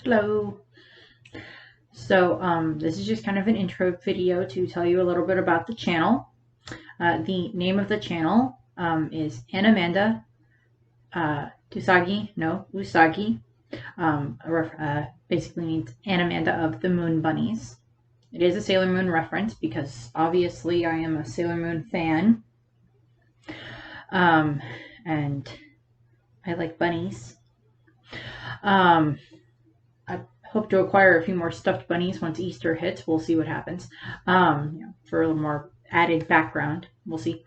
Hello. This is just kind of an intro video to tell you a little bit about the channel. The name of the channel is Anamanda Tusagi no Usagi. Basically means Anamanda of the Moon Bunnies. It is a Sailor Moon reference because obviously I am a Sailor Moon fan. And I like bunnies. I hope to acquire a few more stuffed bunnies once Easter hits. We'll see what happens. For a little more added background, we'll see.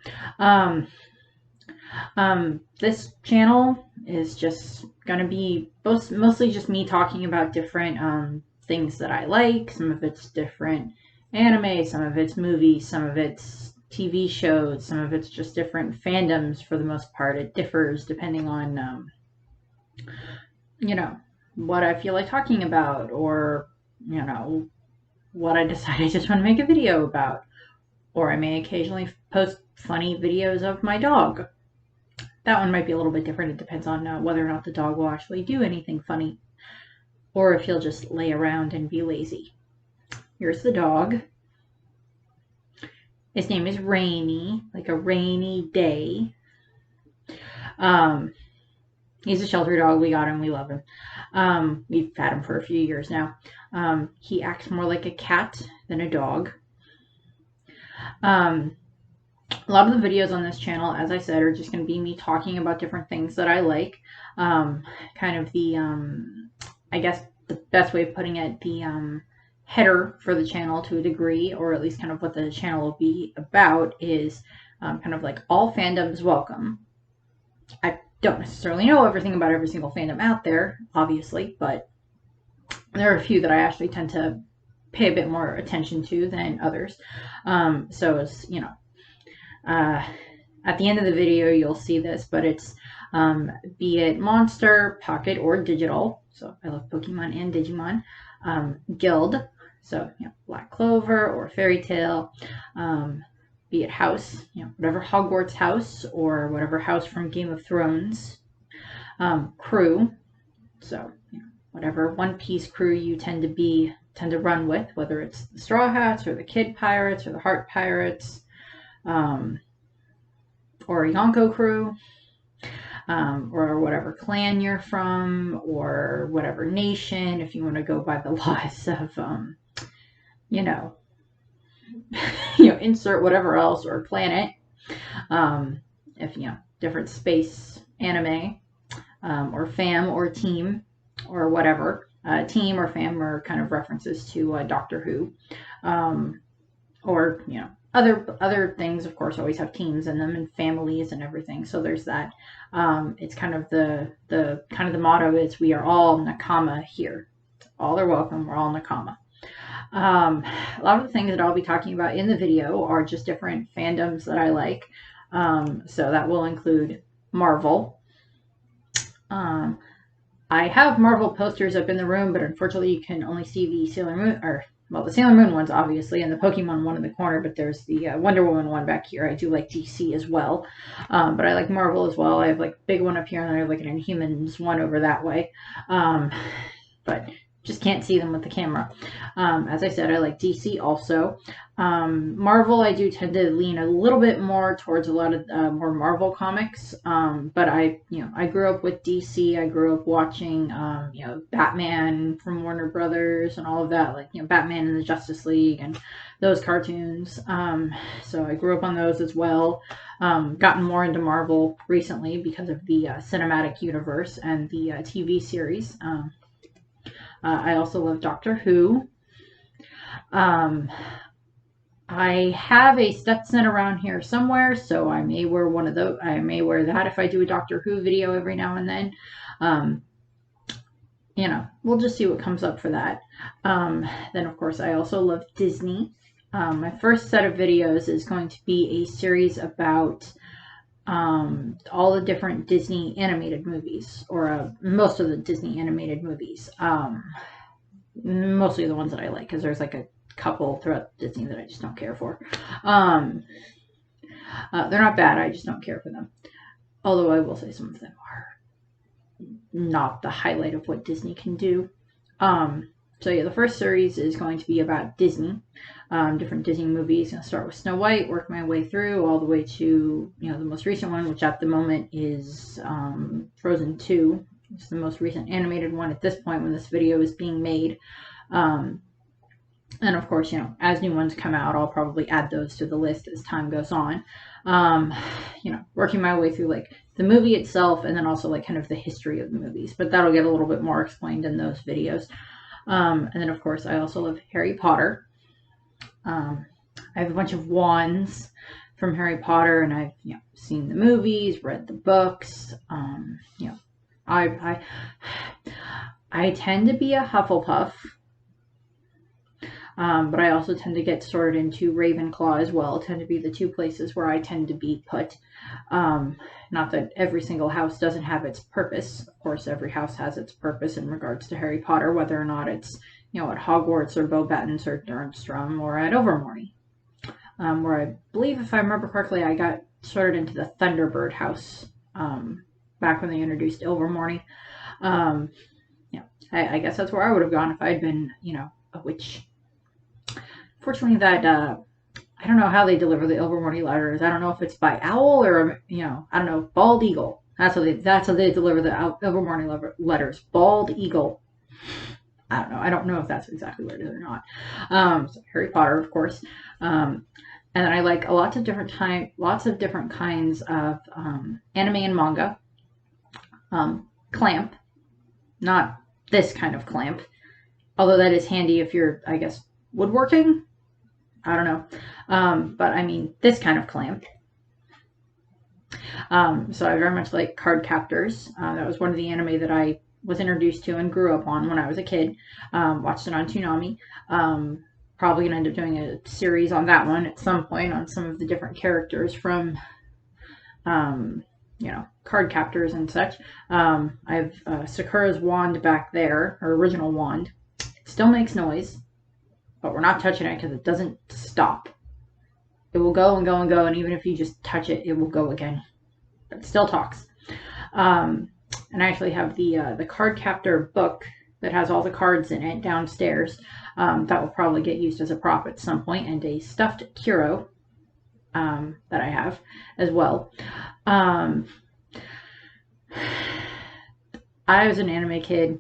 This channel is just gonna be mostly just me talking about different things that I like. Some of it's different anime, some of it's movies, some of it's TV shows, some of it's just different fandoms. For the most part, it differs depending on you know what I feel like talking about, or what I decide I just want to make a video about. Or I may occasionally post funny videos of my dog. That one might be a little bit different. It depends on whether or not the dog will actually do anything funny, or if he'll just lay around and be lazy. Here's the dog. His name is Rainy, like a rainy day. He's a shelter dog. We got him. We love him. We've had him for a few years now. He acts more like a cat than a dog. A lot of the videos on this channel, as I said, are just going to be me talking about different things that I like. Kind of I guess the best way of putting it, the header for the channel to a degree, or at least kind of what the channel will be about, is kind of like all fandoms welcome. I don't necessarily know everything about every single fandom out there, obviously, but there are a few that I actually tend to pay a bit more attention to than others. So it's, at the end of the video, you'll see this, but it's be it monster, pocket, or digital. So I love Pokemon and Digimon. Guild, so Black Clover or Fairy Tail. Be it house, whatever Hogwarts house or whatever house from Game of Thrones. Crew, so whatever One Piece crew you tend to run with, whether it's the Straw Hats or the Kid Pirates or the Heart Pirates, or a Yonko crew, or whatever clan you're from, or whatever nation, if you want to go by the laws of, insert whatever else, or planet, if, different space anime, or fam or team, or whatever. Team or fam are kind of references to Doctor Who, or other things. Of course, always have teams in them and families and everything. So there's that. It's kind of the motto is we are all nakama here. All are welcome. We're all nakama. A lot of the things that I'll be talking about in the video are just different fandoms that I like. So that will include Marvel. I have Marvel posters up in the room, but unfortunately you can only see the Sailor Moon, or, well, the Sailor Moon ones, obviously, and the Pokemon one in the corner, but there's the Wonder Woman one back here. I do like DC as well, but I like Marvel as well. I have like a big one up here, and I have like an Inhumans one over that way. But just can't see them with the camera. As I said, I like DC also. Marvel, I do tend to lean a little bit more towards a lot of more Marvel comics. But I grew up with DC. I grew up watching, Batman from Warner Brothers and all of that, like, Batman and the Justice League and those cartoons. So I grew up on those as well. Gotten more into Marvel recently because of the cinematic universe and the TV series. I also love Doctor Who. I have a Stetson around here somewhere, so I may wear one of those. I may wear that if I do a Doctor Who video every now and then. We'll just see what comes up for that. Then, of course, I also love Disney. My first set of videos is going to be a series about all the different Disney animated movies, or most of the Disney animated movies. Mostly the ones that I like, because there's like a couple throughout Disney that I just don't care for. They're not bad, I just don't care for them. Although I will say some of them are not the highlight of what Disney can do. So yeah, the first series is going to be about Disney, different Disney movies. I'll start with Snow White, work my way through all the way to, the most recent one, which at the moment is Frozen 2. It's the most recent animated one at this point when this video is being made. And of course, as new ones come out, I'll probably add those to the list as time goes on. Working my way through like the movie itself and then also like kind of the history of the movies, but that'll get a little bit more explained in those videos. And then of course I also love Harry Potter. I have a bunch of wands from Harry Potter, and I've seen the movies, read the books. I tend to be a Hufflepuff. But I also tend to get sorted into Ravenclaw as well. Tend to be the two places where I tend to be put. Not that every single house doesn't have its purpose. Of course, every house has its purpose in regards to Harry Potter, whether or not it's, at Hogwarts or Beauxbatons or Durmstrang or at Overmorny. Where I believe, if I remember correctly, I got sorted into the Thunderbird house back when they introduced Ilvermorny. I guess that's where I would have gone if I had been, a witch. Fortunately, that I don't know how they deliver the Ilvermorny letters. I don't know if it's by owl or I don't know, bald eagle. That's how they deliver the Ilvermorny letters. Bald eagle. I don't know. I don't know if that's exactly what it is or not. So Harry Potter, of course, and then I like lots of different kinds of anime and manga. Clamp, not this kind of clamp, although that is handy if you're, I guess, woodworking. I don't know. But I mean, this kind of clamp. So I very much like Card Captors. That was one of the anime that I was introduced to and grew up on when I was a kid. Watched it on Toonami. Probably going to end up doing a series on that one at some point on some of the different characters from, Card Captors and such. I have Sakura's wand back there, her original wand. It still makes noise, but we're not touching it because it doesn't stop. It will go and go and go, and even if you just touch it, it will go again. But it still talks. And I actually have the Card Captor book that has all the cards in it downstairs. That will probably get used as a prop at some point, and a stuffed Kuro that I have as well. I was an anime kid.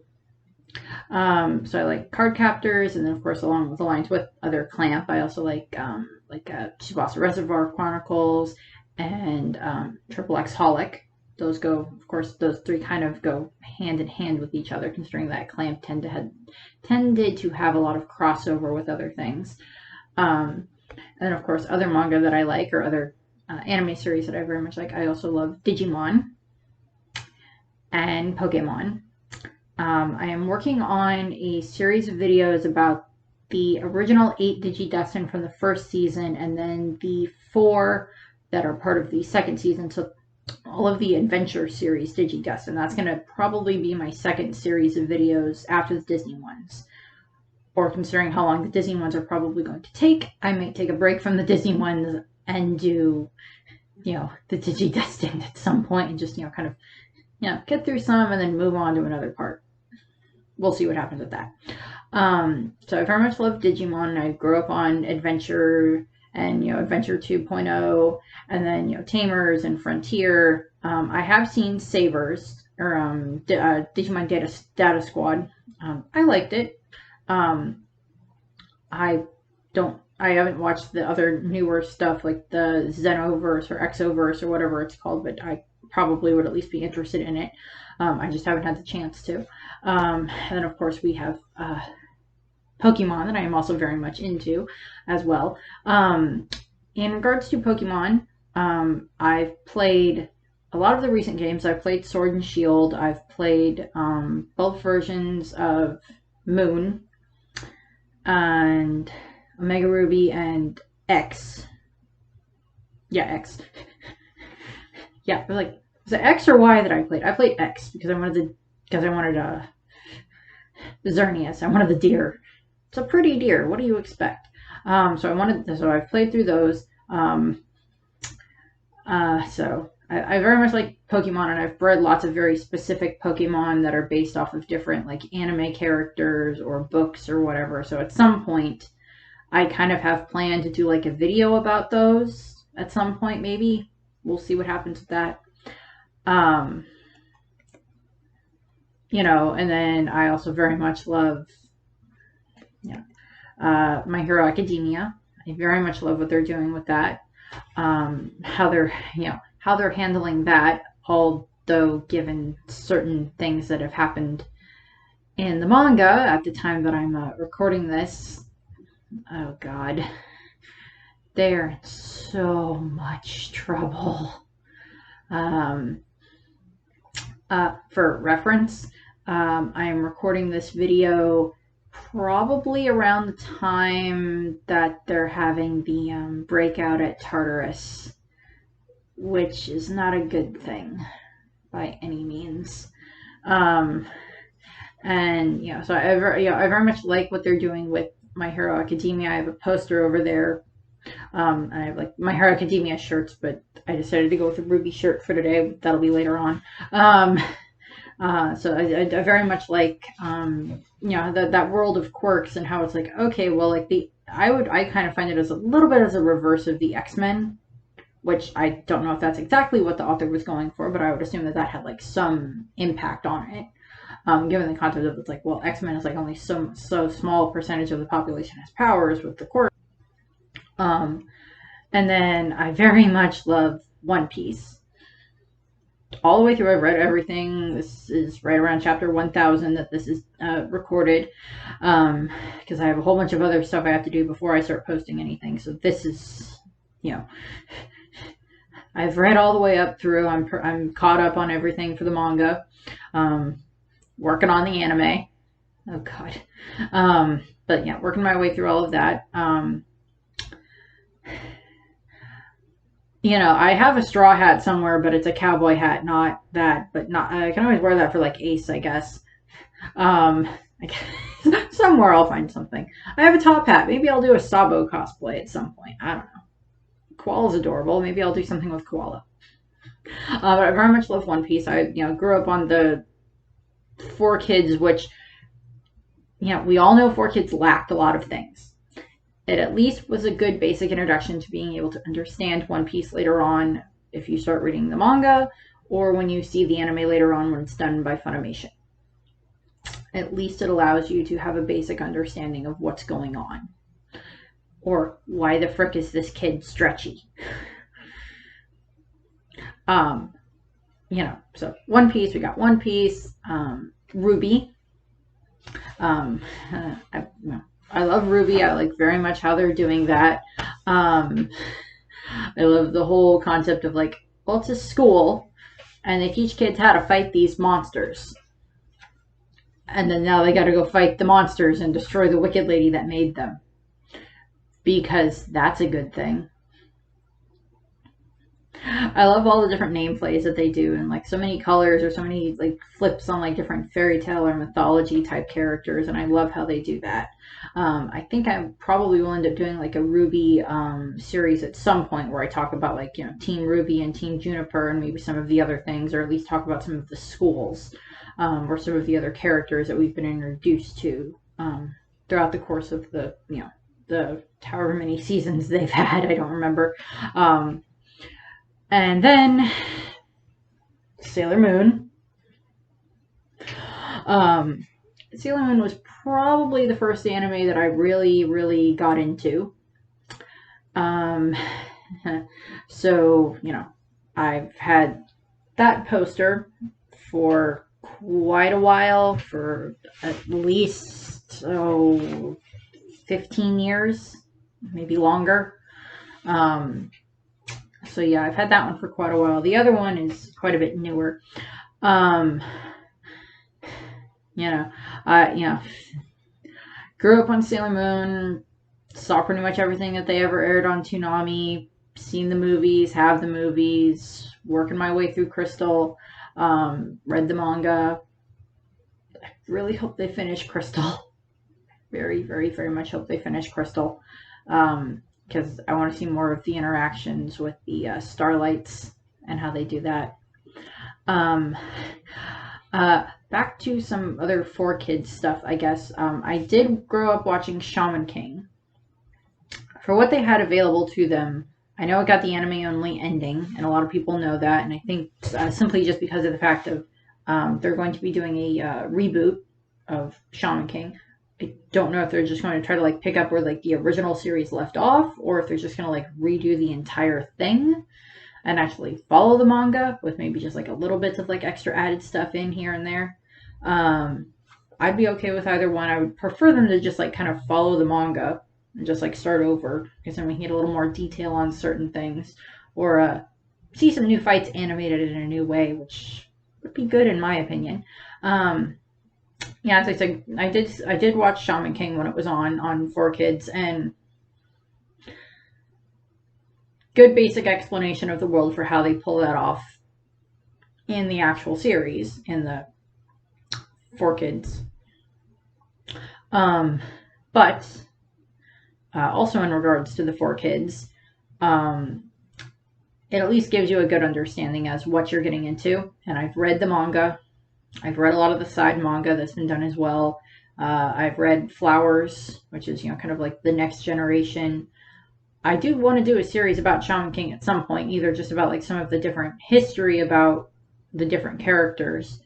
So I like Card Captors, and then of course along the lines with other clamp, I also like Tsubasa Reservoir Chronicles and Triple X Holic. Those go, of course, those three kind of go hand in hand with each other, considering that clamp tended to have a lot of crossover with other things. And then of course other manga that I like, or other anime series that I very much like. I also love Digimon and Pokemon. I am working on a series of videos about the original 8 Digidestin from the first season, and then the 4 that are part of the second season. So all of the adventure series Digidestin. That's going to probably be my second series of videos after the Disney ones. Or considering how long the Disney ones are probably going to take, I might take a break from the Disney ones and do, the Digidestin at some point and just, kind of, get through some and then move on to another part. We'll see what happens with that. So I very much love Digimon. I grew up on Adventure and, Adventure 2.0, and then, Tamers and Frontier. I have seen Sabers, or Digimon Data Squad. I liked it. I haven't watched the other newer stuff like the Xenoverse or Exoverse or whatever it's called, but I probably would at least be interested in it. I just haven't had the chance to. And then of course we have Pokemon that I am also very much into as well. In regards to Pokemon, I've played a lot of the recent games. I've played Sword and Shield. I've played both versions of Moon and Omega Ruby and X. Yeah, X. Yeah, was it X or Y that I played? I played X because I wanted Xerneas. I wanted the deer. It's a pretty deer. What do you expect? So I've played through those. So I very much like Pokemon, and I've read lots of very specific Pokemon that are based off of different like anime characters or books or whatever. So at some point, I kind of have planned to do like a video about those at some point, maybe. We'll see what happens with that. Um, and then I also very much love, My Hero Academia. I very much love what they're doing with that. How they're handling that, although given certain things that have happened in the manga at the time that I'm recording this, oh god, they're in so much trouble. For reference, I am recording this video probably around the time that they're having the breakout at Tartarus, which is not a good thing by any means. And so I very much like what they're doing with My Hero Academia. I have a poster over there. And I have like My Hero Academia shirts, but I decided to go with a Ruby shirt for today. That'll be later on. So I very much like that world of quirks and how it's like, okay, well, like I kind of find it as a little bit as a reverse of the X-Men, which I don't know if that's exactly what the author was going for, but I would assume that had like some impact on it. Given the concept of it's like, well, X-Men is like only so small percentage of the population has powers with the quirk. And then I very much love One Piece. All the way through, I've read everything. This is right around chapter 1000 that this is recorded, because I have a whole bunch of other stuff I have to do before I start posting anything. So this is, I've read all the way up through. I'm caught up on everything for the manga. Working on the anime. Oh god. But yeah, working my way through all of that. I have a straw hat somewhere, but it's a cowboy hat, not that. But not. I can always wear that for like Ace, I guess. Somewhere I'll find something. I have a top hat. Maybe I'll do a Sabo cosplay at some point. I don't know. Koala's adorable. Maybe I'll do something with Koala. But I very much love One Piece. I grew up on the 4Kids, which we all know 4Kids lacked a lot of things. It at least was a good basic introduction to being able to understand One Piece later on if you start reading the manga, or when you see the anime later on when it's done by Funimation. At least it allows you to have a basic understanding of what's going on. Or why the frick is this kid stretchy? So One Piece, we got One Piece, Ruby. I love Ruby. I like very much how they're doing that. I love the whole concept of like, well, it's a school, and they teach kids how to fight these monsters. And then now they got to go fight the monsters and destroy the wicked lady that made them. Because that's a good thing. I love all the different nameplays that they do, and like so many colors or so many like flips on like different fairy tale or mythology type characters, and I love how they do that. I think I probably will end up doing like a Ruby series at some point where I talk about like Team Ruby and Team Juniper and maybe some of the other things, or at least talk about some of the schools or some of the other characters that we've been introduced to throughout the course of the the however many seasons they've had. I don't remember. And then Sailor Moon. Sailor Moon was probably the first anime that I really, really got into. So, I've had that poster for quite a while, for at least 15 years, maybe longer. So yeah, I've had that one for quite a while. The other one is quite a bit newer. Grew up on Sailor Moon, saw pretty much everything that they ever aired on Toonami, seen the movies, have the movies, working my way through Crystal, read the manga. I really hope they finish Crystal. Very, very, very much hope they finish Crystal. Because I want to see more of the interactions with the Starlights and how they do that. Back to some other 4Kids stuff, I guess. I did grow up watching Shaman King. For what they had available to them, I know it got the anime only ending, and a lot of people know that, and I think simply just because of the fact of they're going to be doing a reboot of Shaman King. I don't know if they're just going to try to like pick up where like the original series left off, or if they're just going to like redo the entire thing and actually follow the manga with maybe just like a little bits of like extra added stuff in here and there. I'd be okay with either one. I would prefer them to just like kind of follow the manga and just like start over, because then we can get a little more detail on certain things, or see some new fights animated in a new way, which would be good in my opinion. Yeah, as I said, I did watch Shaman King when it was on 4Kids, and good basic explanation of the world for how they pull that off in the actual series in the 4Kids. But also in regards to the 4Kids, it at least gives you a good understanding as what you're getting into. And I've read the manga. I've read a lot of the side manga that's been done as well. I've read Flowers, which is, kind of like the next generation. I do want to do a series about Shaman King at some point, either just about like some of the different history about the different characters,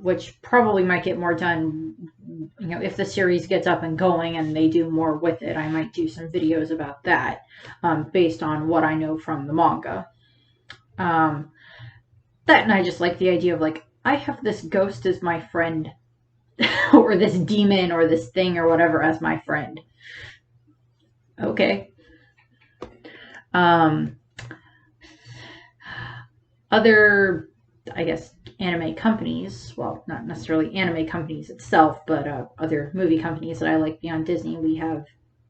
which probably might get more done, if the series gets up and going and they do more with it. I might do some videos about that, based on what I know from the manga. That, and I just like the idea of like, I have this ghost as my friend, or this demon or this thing or whatever as my friend. Okay. Other, I guess, anime companies, well, not necessarily anime companies itself, but other movie companies that I like beyond Disney, we have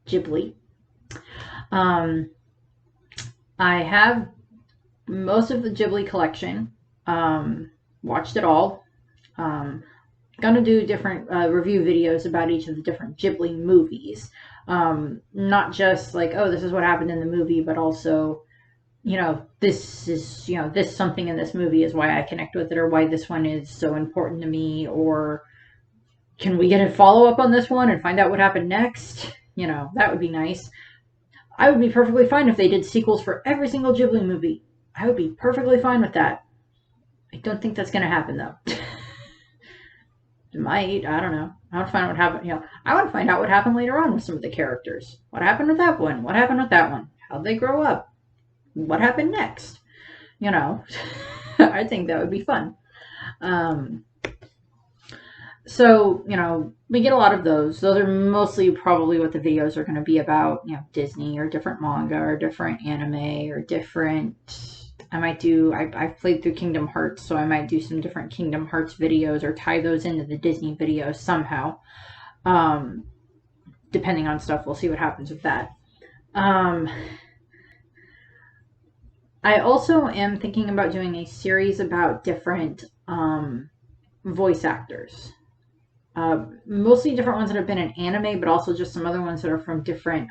Ghibli. I have most of the Ghibli collection, watched it all. Gonna do different review videos about each of the different Ghibli movies. Not just like, oh, this is what happened in the movie, but also, this is, this something in this movie is why I connect with it, or why this one is so important to me, or can we get a follow-up on this one and find out what happened next? That would be nice. I would be perfectly fine if they did sequels for every single Ghibli movie. I would be perfectly fine with that. I don't think that's going to happen, though. It might. I don't know. I want to find out what happened. I want to find out what happened later on with some of the characters. What happened with that one? What happened with that one? How'd they grow up? What happened next? I think that would be fun. So, we get a lot of those. Those are mostly probably what the videos are going to be about, Disney or different manga or different anime or different... I've played through Kingdom Hearts, so I might do some different Kingdom Hearts videos or tie those into the Disney videos somehow. Depending on stuff, we'll see what happens with that. I also am thinking about doing a series about different voice actors. Mostly different ones that have been in anime, but also just some other ones that are from different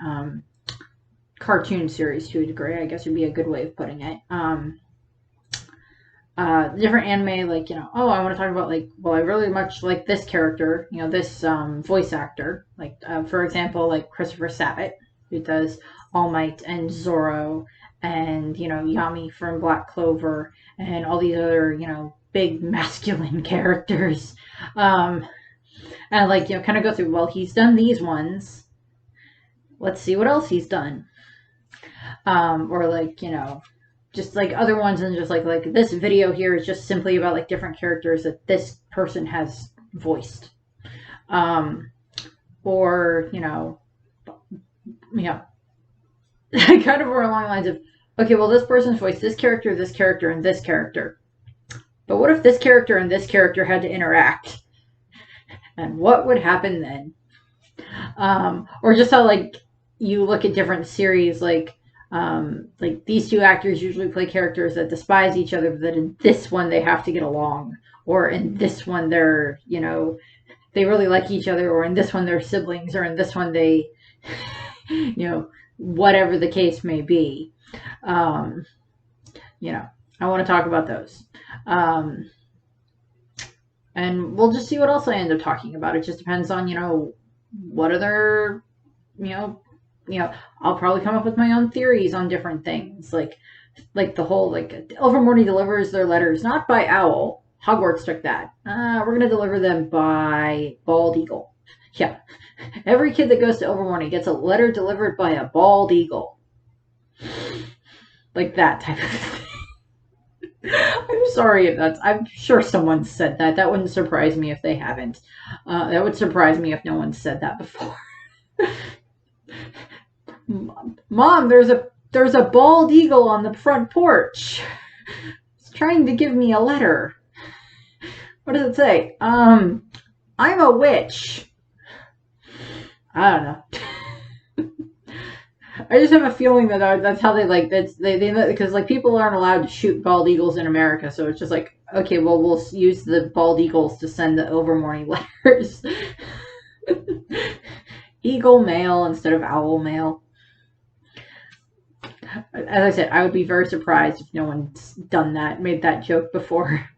cartoon series to a degree, I guess would be a good way of putting it. Different anime, like, I want to talk about, like, well, I really much like this character, this voice actor. Like, for example, like Christopher Sabat, who does All Might and Zorro, and, Yami from Black Clover, and all these other, big masculine characters. And, like, kind of go through, well, he's done these ones. Let's see what else he's done. Or like, just like other ones, and just like this video here is just simply about like different characters that this person has voiced. Or, kind of more along the lines of, okay, well, this person's voiced this character, and this character. But what if this character and this character had to interact? And what would happen then? Or just how, like, you look at different series, like these two actors usually play characters that despise each other, but that in this one they have to get along, or in this one they're, they really like each other, or in this one they're siblings, or in this one they, whatever the case may be. I want to talk about those. Um, and we'll just see what else I end up talking about. It just depends on, what other, you know, I'll probably come up with my own theories on different things. Like the whole, Overmorning delivers their letters not by owl. Hogwarts took that. We're going to deliver them by bald eagle. Yeah. Every kid that goes to Overmorning gets a letter delivered by a bald eagle. Like that type of thing. I'm sorry if I'm sure someone said that. That wouldn't surprise me if they haven't. That would surprise me if no one said that before. Mom, there's a bald eagle on the front porch. It's trying to give me a letter. What does it say? I'm a witch. I don't know. I just have a feeling that that's how they because people aren't allowed to shoot bald eagles in America, so it's just like, okay, well, we'll use the bald eagles to send the Overmorning letters. Eagle mail instead of owl mail. As I said, I would be very surprised if no one's done that, made that joke before.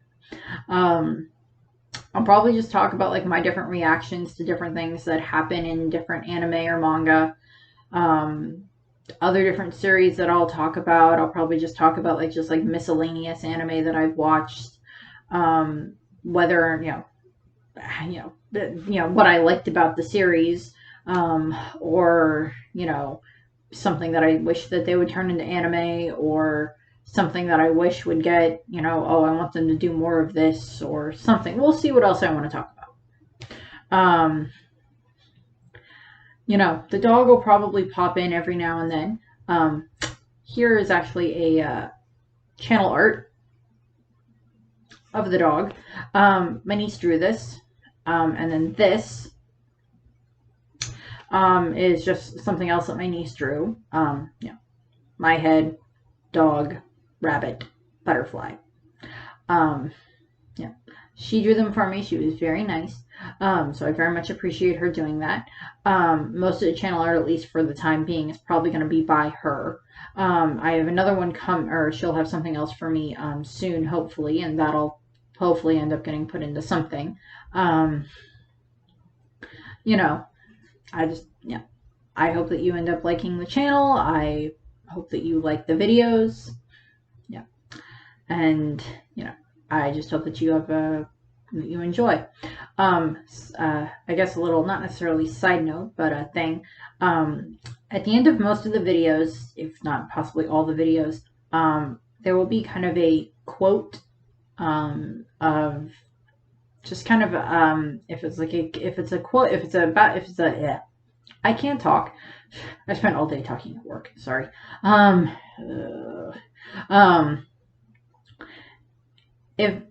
I'll probably just talk about my different reactions to different things that happen in different anime or manga. Other different series that I'll talk about. I'll probably just talk about miscellaneous anime that I've watched. Whether what I liked about the series, or something that I wish that they would turn into anime, or something that I wish would get, oh, I want them to do more of this or something. We'll see what else I want to talk about. The dog will probably pop in every now and then. Here is actually a channel art of the dog. My niece drew this. And then this is just something else that my niece drew. My head, dog, rabbit, butterfly. She drew them for me. She was very nice. So I very much appreciate her doing that. Most of the channel art, at least for the time being, is probably going to be by her. I have another one or she'll have something else for me soon, hopefully, and that'll hopefully end up getting put into something. I hope that you end up liking the channel. I hope that you like the videos. Yeah. And, I just hope that you enjoy. I guess a little, not necessarily side note, but a thing. At the end of most of the videos, if not possibly all the videos, there will be kind of a quote of just kind of I can't talk. I spent all day talking at work. Sorry. If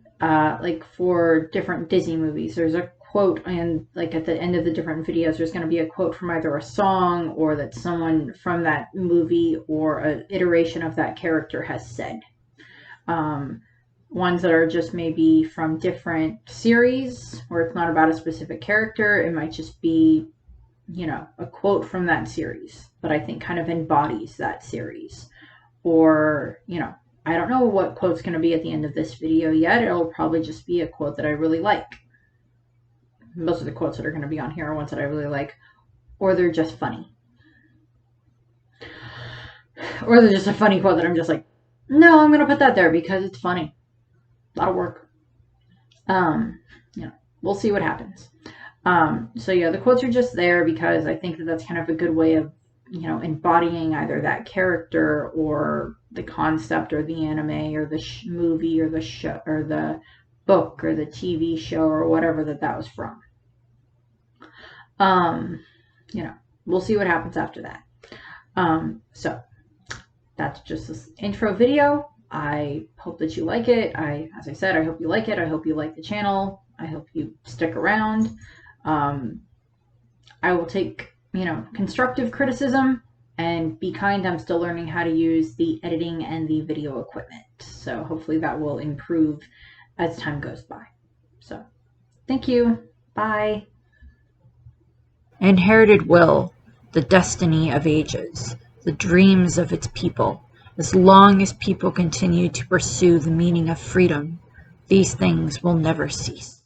for different Disney movies, there's a quote, and at the end of the different videos, there's going to be a quote from either a song or that someone from that movie or an iteration of that character has said. Ones that are just maybe from different series, where it's not about a specific character. It might just be, a quote from that series, but I think kind of embodies that series. Or, I don't know what quote's going to be at the end of this video yet. It'll probably just be a quote that I really like. Most of the quotes that are going to be on here are ones that I really like, or they're just funny. Or they're just a funny quote that I'm just like, no, I'm going to put that there because it's funny. A lot of work. We'll see what happens. So yeah, the quotes are just there because I think that that's kind of a good way of, embodying either that character or the concept or the anime or the movie or the show or the book or the TV show or whatever that was from. We'll see what happens after that. So that's just this intro video. I hope that you like it. As I said, I hope you like it. I hope you like the channel. I hope you stick around. I will take, constructive criticism and be kind. I'm still learning how to use the editing and the video equipment. So hopefully that will improve as time goes by. So thank you. Bye. Inherited will, the destiny of ages, the dreams of its people, As long as people continue to pursue the meaning of freedom, these things will never cease.